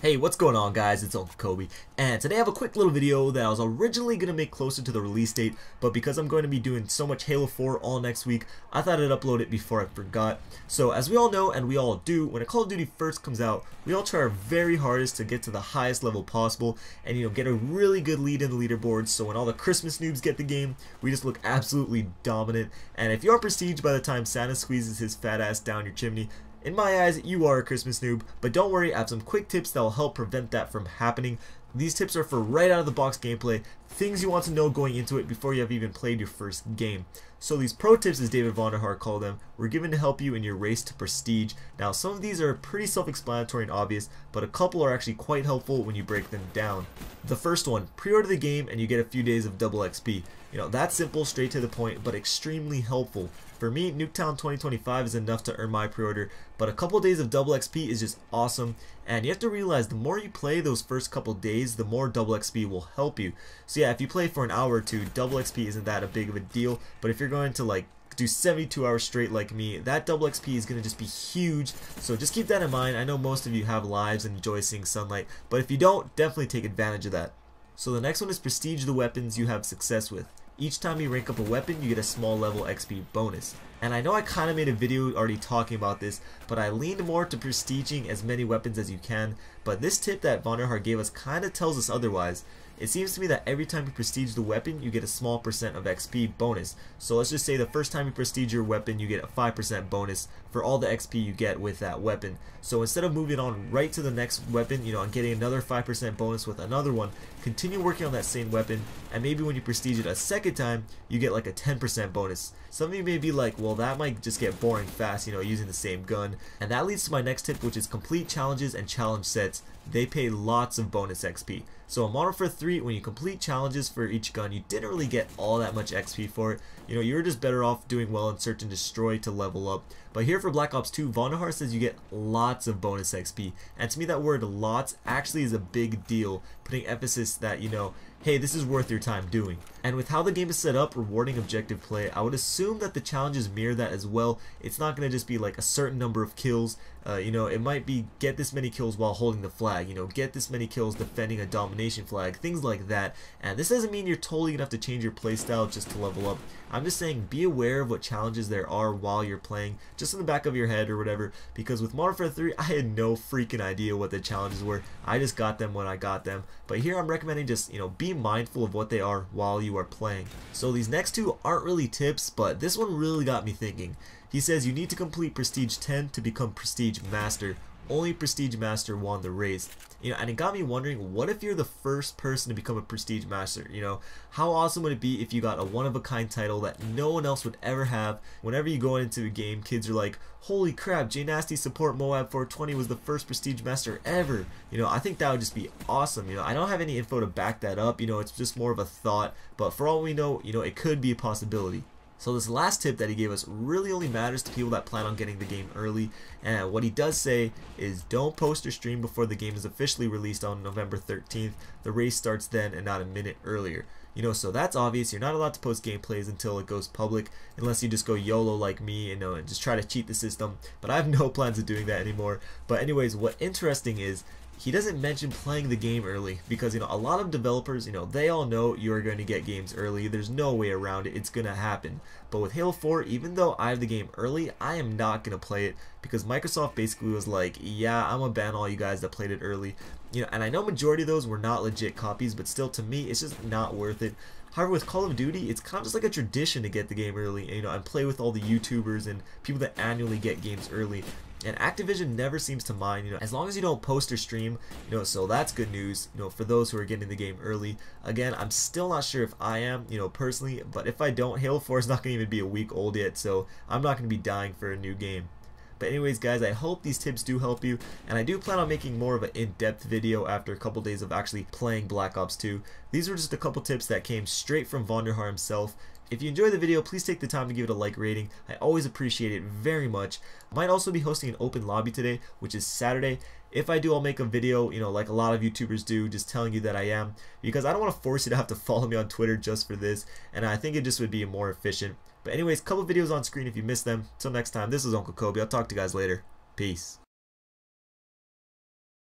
Hey, what's going on guys, it's Uncle Kobe, and today I have a quick little video that I was originally going to make closer to the release date, but because I'm going to be doing so much Halo 4 all next week, I thought I'd upload it before I forgot. So as we all know, and we all do, when a Call of Duty first comes out, we all try our very hardest to get to the highest level possible, and get a really good lead in the leaderboards, so when all the Christmas noobs get the game, we just look absolutely dominant. And if you're prestige by the time Santa squeezes his fat ass down your chimney, in my eyes, you are a Christmas noob, but don't worry, I have some quick tips that will help prevent that from happening. These tips are for right out of the box gameplay, things you want to know going into it before you have even played your first game. So these pro tips, as David Vonderhaar called them, were given to help you in your race to prestige. Now some of these are pretty self-explanatory and obvious, but a couple are actually quite helpful when you break them down. The first one, pre-order the game and you get a few days of double XP. That's simple, straight to the point, but extremely helpful. For me, Nuketown 2025 is enough to earn my pre-order, but a couple days of double XP is just awesome, and you have to realize the more you play those first couple days, the more double XP will help you. So yeah, if you play for an hour or two, double XP isn't that a big of a deal, but if you're going to do 72 hours straight like me, that double XP is going to just be huge, so just keep that in mind. I know most of you have lives and enjoy seeing sunlight, but if you don't, definitely take advantage of that. So the next one is prestige the weapons you have success with. Each time you rank up a weapon, you get a small level XP bonus. And I know I kind of made a video already talking about this, but I leaned more to prestiging as many weapons as you can, but this tip that Vonderhaar gave us kind of tells us otherwise. It seems to me that every time you prestige the weapon, you get a small percent of XP bonus. So let's just say the first time you prestige your weapon, you get a 5% bonus for all the XP you get with that weapon. So instead of moving on right to the next weapon, and getting another 5% bonus with another one, continue working on that same weapon, and maybe when you prestige it a second time, you get like a 10% bonus. Some of you may be like, well, that might just get boring fast, using the same gun. And that leads to my next tip, which is complete challenges and challenge sets. They pay lots of bonus XP. So in Modern Warfare 3, when you complete challenges for each gun, you didn't really get all that much XP for it. You were just better off doing well in Search and Destroy to level up. But here for Black Ops 2, Vonderhaar says you get lots of bonus XP. And to me that word lots actually is a big deal, putting emphasis that, hey, this is worth your time doing. And with how the game is set up, rewarding objective play, I would assume that the challenges mirror that as well. It's not going to just be like a certain number of kills. It might be get this many kills while holding the flag, get this many kills defending a domination flag, things like that. And this doesn't mean you're totally going to have to change your playstyle just to level up. I'm just saying be aware of what challenges there are while you're playing, just in the back of your head or whatever, because with Modern Warfare 3, I had no freaking idea what the challenges were. I just got them when I got them. But here I'm recommending just, be mindful of what they are while you are playing. So these next two aren't really tips, but this one really got me thinking. He says you need to complete Prestige 10 to become Prestige Master. Only Prestige Master won the race. And it got me wondering, what if you're the first person to become a Prestige Master? How awesome would it be if you got a one-of-a-kind title that no one else would ever have? Whenever you go into a game, kids are like, holy crap, J Nasty support Moab 420 was the first Prestige Master ever. I think that would just be awesome. I don't have any info to back that up. It's just more of a thought, but for all we know, it could be a possibility. So this last tip that he gave us really only matters to people that plan on getting the game early, and what he does say is don't post or stream before the game is officially released on November 13th. The race starts then and not a minute earlier. So that's obvious. You're not allowed to post gameplays until it goes public, unless you just go YOLO like me and just try to cheat the system, but I have no plans of doing that anymore. But anyways, what interesting is he doesn't mention playing the game early, because a lot of developers, they all know you're going to get games early. There's no way around it. It's going to happen. But with Halo 4, even though I have the game early, I am not going to play it, because Microsoft basically was like, yeah, I'm going to ban all you guys that played it early. And I know majority of those were not legit copies, but still, to me, it's just not worth it. However, with Call of Duty, it's kind of just like a tradition to get the game early, and play with all the YouTubers and people that annually get games early. And Activision never seems to mind, as long as you don't post or stream, so that's good news, for those who are getting the game early. Again, I'm still not sure if I am, personally, but if I don't, Halo 4 is not going to even be a week old yet, so I'm not going to be dying for a new game. But anyways guys, I hope these tips do help you, and I do plan on making more of an in-depth video after a couple days of actually playing Black Ops 2. These were just a couple tips that came straight from Vonderhaar himself. If you enjoyed the video, please take the time to give it a like rating. I always appreciate it very much. I might also be hosting an open lobby today, which is Saturday. If I do, I'll make a video, like a lot of YouTubers do, just telling you that I am, because I don't want to force you to have to follow me on Twitter just for this, and I think it just would be more efficient. But anyways, couple videos on screen if you missed them. Till next time, this is Uncle Kobe. I'll talk to you guys later. Peace.